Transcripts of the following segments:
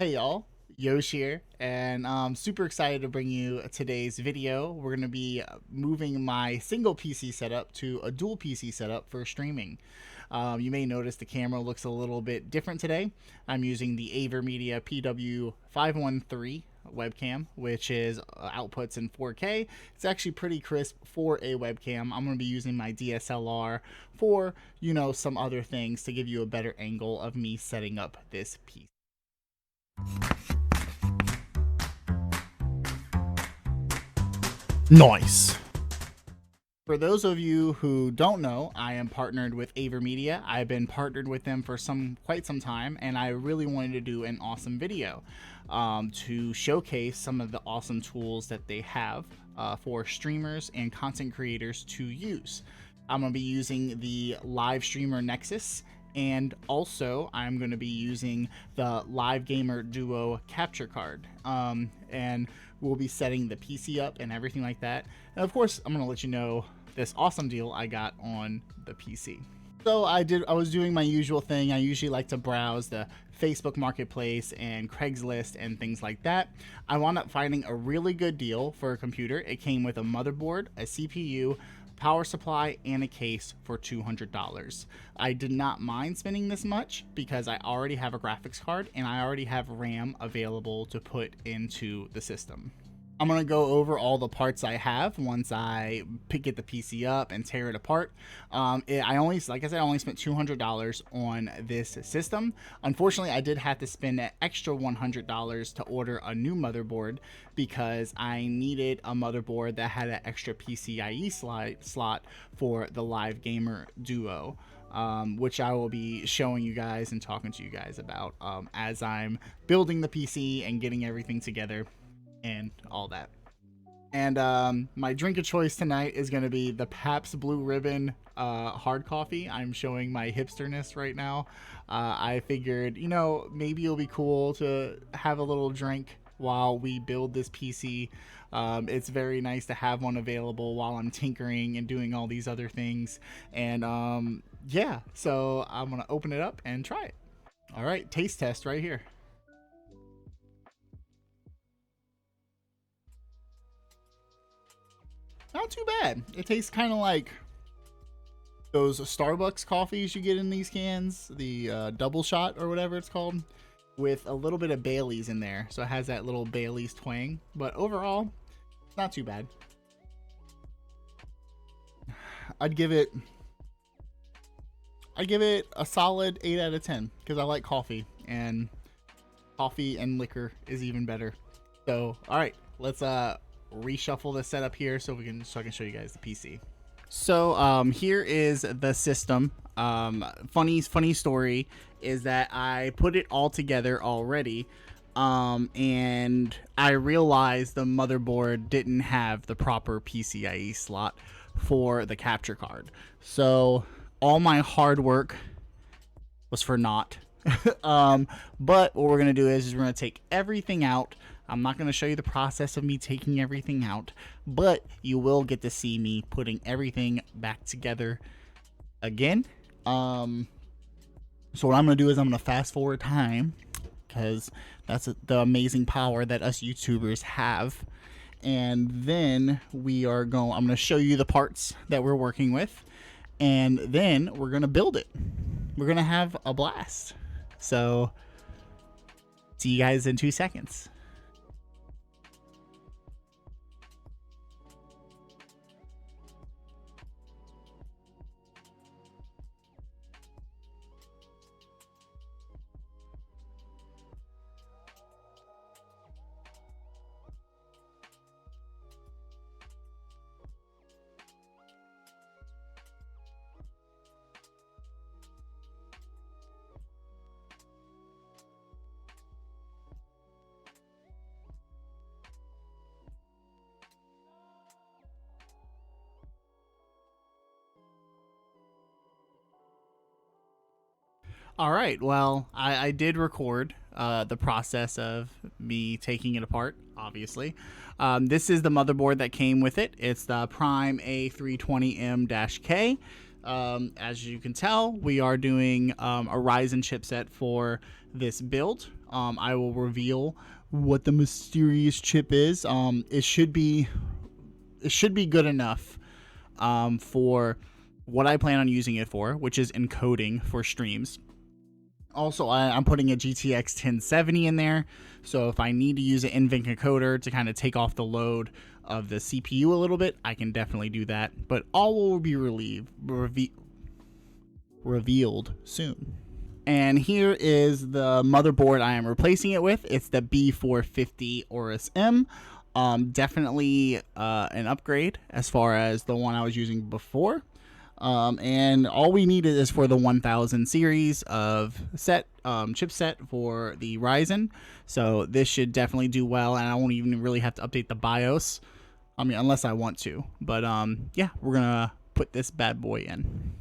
Hey y'all, Yosh here, and I'm super excited to bring you today's video. We're going to be moving my single PC setup to a dual PC setup for streaming. You may notice the camera looks a little bit different today. I'm using the AVerMedia PW513 webcam, which is outputs in 4K. It's actually pretty crisp for a webcam. I'm going to be using my DSLR for, some other things to give you a better angle of me setting up this PC. Nice. For those of you who don't know, I am partnered with AVerMedia. I've been partnered with them for quite some time, and I really wanted to do an awesome video to showcase some of the awesome tools that they have for streamers and content creators to use. I'm going to be using the Live Streamer Nexus, and also I'm going to be using the Live Gamer Duo capture card, and we'll be setting the PC up and everything like that. And of course, I'm going to let you know this awesome deal I got on the PC. So I was doing my usual thing. I usually like to browse the Facebook Marketplace and Craigslist and things like that. I wound up finding a really good deal for a computer. It came with a motherboard, a CPU, power supply, and a case for $200. I did not mind spending this much because I already have a graphics card and I already have RAM available to put into the system. I'm going to go over all the parts I have once I get the PC up and tear it apart. Like I said, I only spent $200 on this system. Unfortunately, I did have to spend an extra $100 to order a new motherboard because I needed a motherboard that had an extra PCIe slot for the Live Gamer Duo. Which I will be showing you guys and talking to you guys about as I'm building the PC and getting everything together and all that. And my drink of choice tonight is going to be the Pabst Blue Ribbon hard coffee. I'm showing my hipsterness right now. I figured, maybe it'll be cool to have a little drink while we build this PC. It's very nice to have one available while I'm tinkering and doing all these other things. And yeah, so I'm going to open it up and try it. All right, taste test right here. Not too bad. It tastes kind of like those Starbucks coffees you get in these cans, the double shot or whatever it's called, with a little bit of Bailey's in there. So it has that little Bailey's twang. But overall, it's not too bad. I'd give it a solid 8 out of 10 because I like coffee, and liquor is even better. So, all right, let's reshuffle the setup here so I can show you guys the PC. So here is the system. Funny story is that I put it all together already, and I realized the motherboard didn't have the proper PCIe slot for the capture card. So all my hard work was for naught. But what we're gonna do is we're gonna take everything out. I'm not going to show you the process of me taking everything out, but you will get to see me putting everything back together again. So what I'm going to do is I'm going to fast forward time because that's the amazing power that us YouTubers have. And then I'm going to show you the parts that we're working with, and then we're going to build it. We're going to have a blast. So see you guys in 2 seconds. All right. Well, I did record the process of me taking it apart, obviously. This is the motherboard that came with it. It's the Prime A320M-K. As you can tell, we are doing a Ryzen chipset for this build, I will reveal what the mysterious chip is. It should be good enough for what I plan on using it for, which is encoding for streams. Also, I'm putting a GTX 1070 in there, so if I need to use an NVENC encoder to kind of take off the load of the CPU a little bit, I can definitely do that. But all will be revealed soon. And here is the motherboard I am replacing it with. It's the B450 Aorus M. Definitely an upgrade as far as the one I was using before. And all we need is for the 1000 series of chipset for the Ryzen. So this should definitely do well, and I won't even really have to update the BIOS. I mean, unless I want to. But yeah, we're gonna put this bad boy in.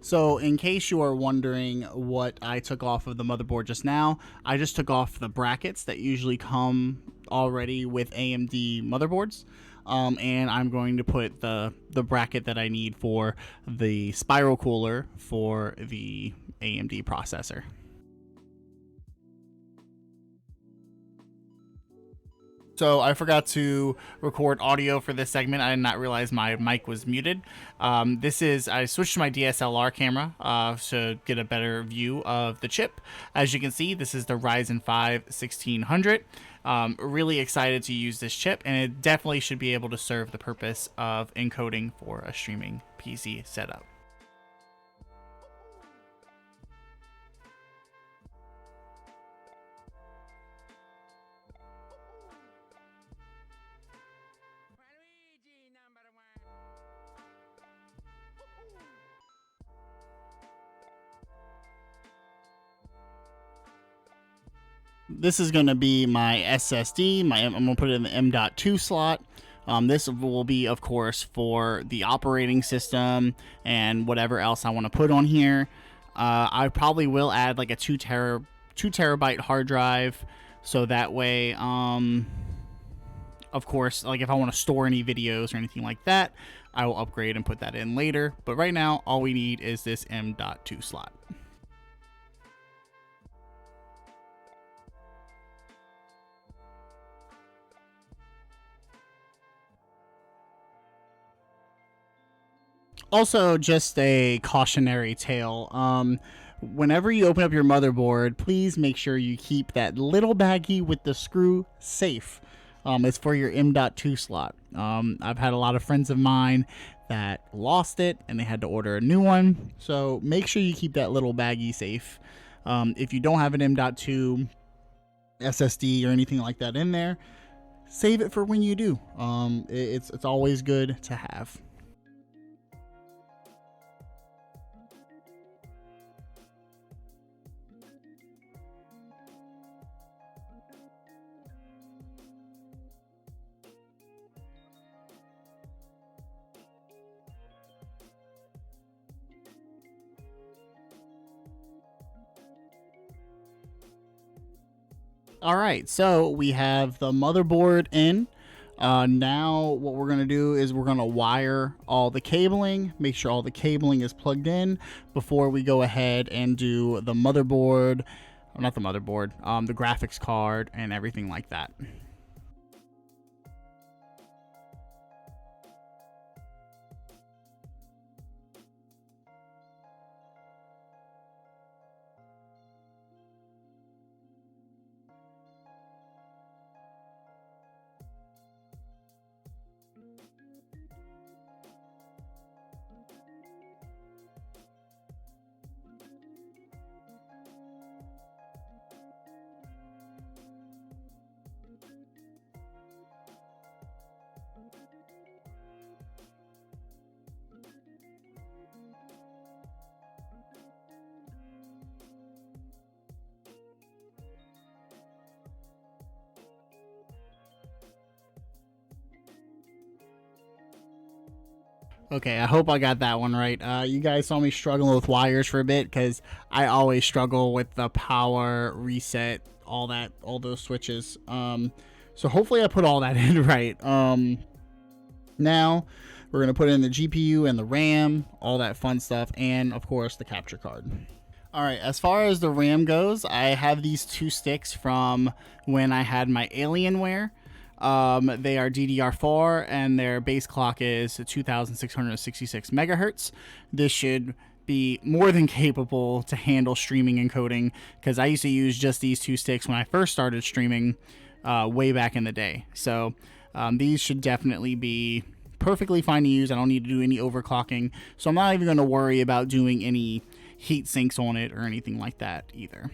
So, in case you are wondering what I took off of the motherboard just now, I just took off the brackets that usually come already with AMD motherboards. And I'm going to put the bracket that I need for the spiral cooler for the AMD processor. So I forgot to record audio for this segment. I did not realize my mic was muted. I switched to my DSLR camera to get a better view of the chip. As you can see, this is the Ryzen 5 1600. Really excited to use this chip, and it definitely should be able to serve the purpose of encoding for a streaming PC setup. This is going to be my SSD. I'm going to put it in the M.2 slot. This will be, of course, for the operating system and whatever else I want to put on here. I probably will add like a 2 terabyte hard drive, so that way, of course, like if I want to store any videos or anything like that, I will upgrade and put that in later. But right now, all we need is this M.2 slot. Also, just a cautionary tale. Whenever you open up your motherboard, please make sure you keep that little baggie with the screw safe. It's for your M.2 slot. I've had a lot of friends of mine that lost it and they had to order a new one. So make sure you keep that little baggie safe. If you don't have an M.2 SSD or anything like that in there, save it for when you do. It's always good to have. All right, so we have the motherboard in. Now what we're going to do is we're going to wire all the cabling, make sure all the cabling is plugged in before we go ahead and do the motherboard, not the motherboard, the graphics card and everything like that. Okay, I hope I got that one right. You guys saw me struggling with wires for a bit because I always struggle with the power reset, all those switches. So hopefully I put all that in right. Now we're gonna put in the GPU and the RAM, all that fun stuff, and of course the capture card. All right, as far as the RAM goes, I have these two sticks from when I had my Alienware. They are DDR4 and their base clock is 2666 megahertz. This should be more than capable to handle streaming and coding because I used to use just these two sticks when I first started streaming way back in the day. So these should definitely be perfectly fine to use. I don't need to do any overclocking, so I'm not even going to worry about doing any heat sinks on it or anything like that either.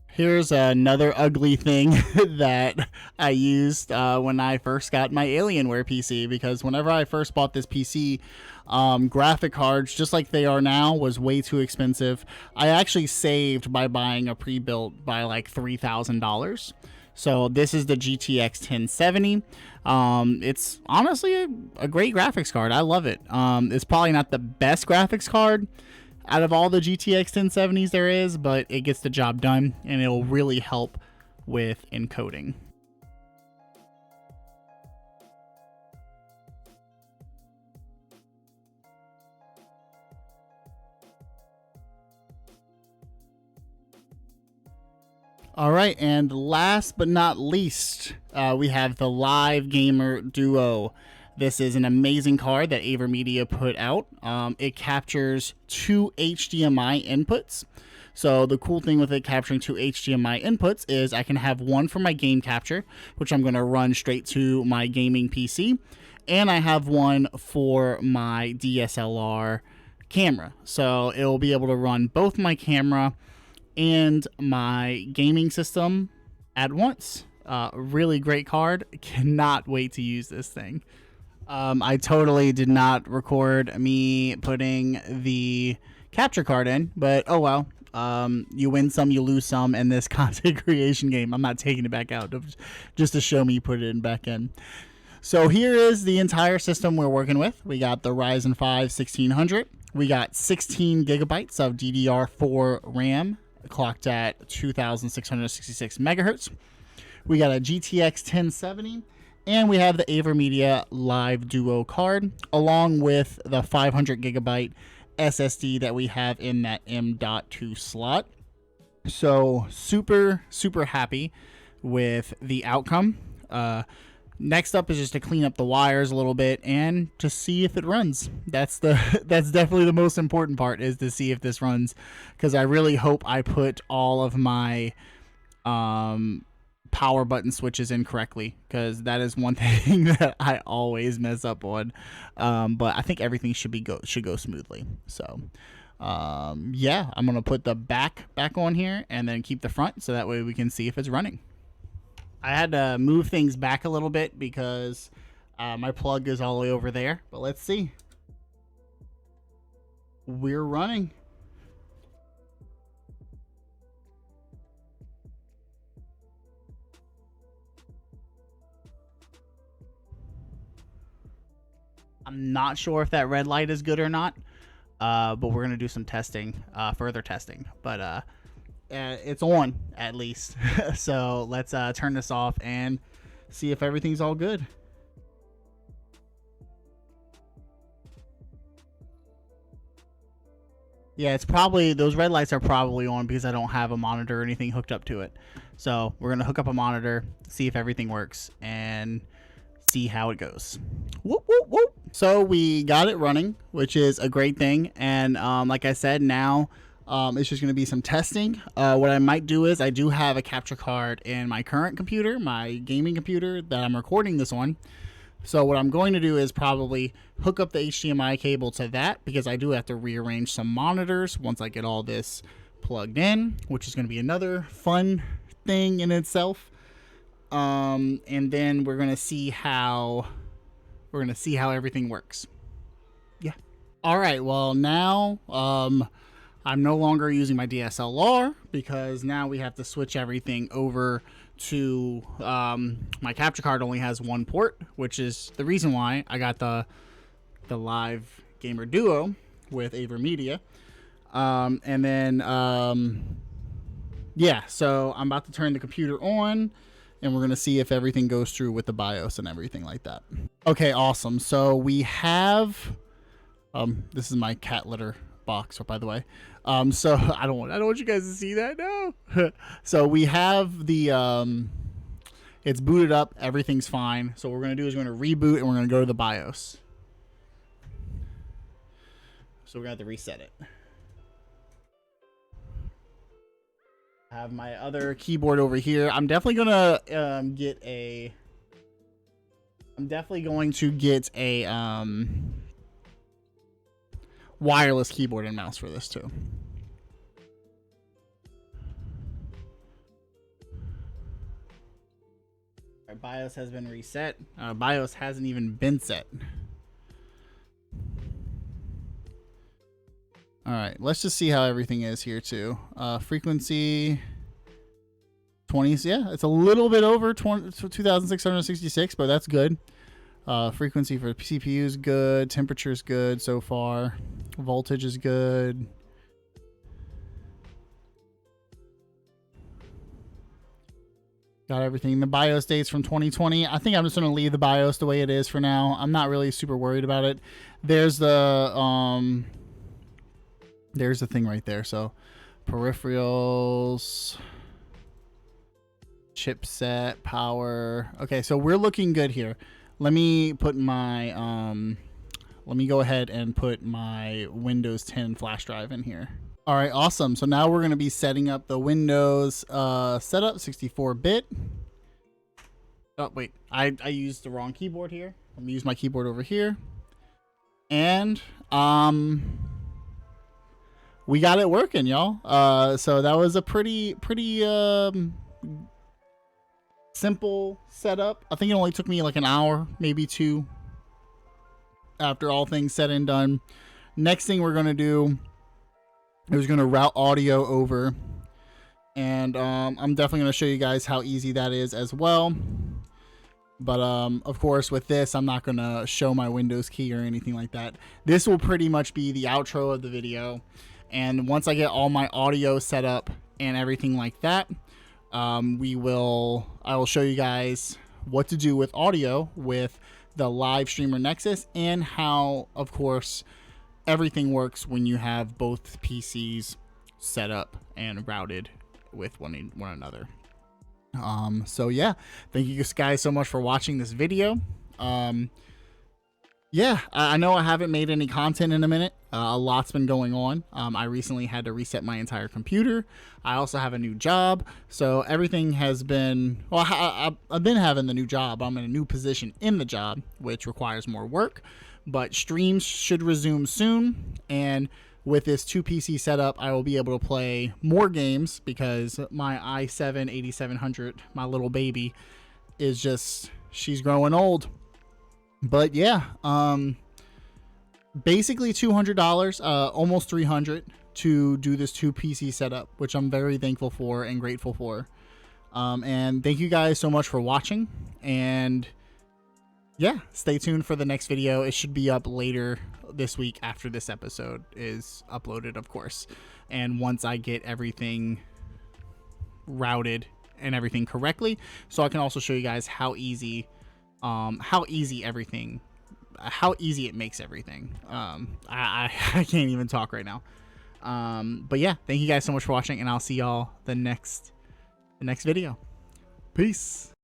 Here's another ugly thing that I used when I first got my Alienware PC, because whenever I first bought this PC, graphic cards, just like they are now, was way too expensive. I actually saved by buying a pre-built by like $3,000. So this is the GTX 1070. It's honestly a great graphics card. I love it. It's probably not the best graphics card out of all the GTX 1070s there is, but it gets the job done and it'll really help with encoding. All right, and last but not least, we have the Live Gamer Duo. This is an amazing card that AVerMedia put out. It captures two HDMI inputs. So the cool thing with it capturing two HDMI inputs is I can have one for my game capture, which I'm going to run straight to my gaming PC, and I have one for my DSLR camera. So it will be able to run both my camera and my gaming system at once. Really great card. Cannot wait to use this thing. I totally did not record me putting the capture card in, but oh well. You win some, you lose some in this content creation game. I'm not taking it back out just to show me put it in back in. So here is the entire system we're working with. We got the Ryzen 5 1600. We got 16 gigabytes of DDR4 RAM clocked at 2666 megahertz. We got a GTX 1070, and we have the AVerMedia Live Duo card along with the 500 gigabyte SSD that we have in that M.2 slot. So super happy with the outcome. Next up is just to clean up the wires a little bit and to see if it runs. That's definitely the most important part, is to see if this runs, because I really hope I put all of my power button switches in correctly, because that is one thing that I always mess up on. But I think everything should go smoothly. So yeah, I'm gonna put the back on here and then keep the front, so that way we can see if it's running. I had to move things back a little bit because my plug is all the way over there, but let's see. We're running. I'm not sure if that red light is good or not, but we're going to do some testing, further testing. But it's on, at least. So let's turn this off and see if everything's all good. Yeah, it's probably, those red lights are probably on because I don't have a monitor or anything hooked up to it. So we're going to hook up a monitor, see if everything works, and see how it goes. Whoop, whoop, whoop. So we got it running, which is a great thing. And like I said, now it's just going to be some testing. What I might do is, I do have a capture card in my current computer, my gaming computer that I'm recording this on. So what I'm going to do is probably hook up the HDMI cable to that, because I do have to rearrange some monitors once I get all this plugged in, which is going to be another fun thing in itself. And then we're going to see how everything works. Yeah. All right. Well, now I'm no longer using my DSLR, because now we have to switch everything over to my capture card only has one port, which is the reason why I got the Live Gamer Duo with AVerMedia. And then yeah, so I'm about to turn the computer on, and we're gonna see if everything goes through with the BIOS and everything like that. Okay, awesome. So we have this is my cat litter box, by the way. So I don't want you guys to see that. No. So we have the it's booted up, everything's fine. So what we're gonna do is we're gonna reboot and we're gonna go to the BIOS. So we're gonna have to reset it. I have my other keyboard over here. I'm definitely gonna get a wireless keyboard and mouse for this too. Our BIOS has been reset. BIOS hasn't even been set. All right, let's just see how everything is here too. Frequency 20s, yeah, it's a little bit over 2,666, but that's good. Frequency for CPU is good. Temperature is good so far. Voltage is good. Got everything. The BIOS date's from 2020. I think I'm just going to leave the BIOS the way it is for now. I'm not really super worried about it. There's the thing right there. So peripherals, chipset, power. Okay, so we're looking good here. Let me put my let me go ahead and put my Windows 10 flash drive in here. All right, awesome. So now we're going to be setting up the Windows setup, 64-bit. Oh, wait, I used the wrong keyboard here. I'm going to use my keyboard over here. And we got it working, y'all. So that was a pretty simple setup. I think it only took me like an hour, maybe two, after all things said and done. Next thing we're going to do is going to route audio over, and I'm definitely going to show you guys how easy that is as well. But of course, with this, I'm not going to show my Windows key or anything like that. This will pretty much be the outro of the video, and once I get all my audio set up and everything like that, I will show you guys what to do with audio with the Live Streamer Nexus, and how, of course, everything works when you have both PCs set up and routed with one another. So yeah, thank you guys so much for watching this video. Yeah, I know I haven't made any content in a minute. A lot's been going on. I recently had to reset my entire computer. I also have a new job. So everything has been, well, I've been having the new job. I'm in a new position in the job, which requires more work. But streams should resume soon. And with this 2-PC setup, I will be able to play more games, because my i7-8700, my little baby, is just, she's growing old. But yeah, basically $200, almost $300 to do this 2-PC setup, which I'm very thankful for and grateful for. And thank you guys so much for watching. And yeah, stay tuned for the next video. It should be up later this week after this episode is uploaded, of course. And once I get everything routed and everything correctly, so I can also show you guys how easy it makes everything. I can't even talk right now. But yeah, thank you guys so much for watching, and I'll see y'all the next video. Peace.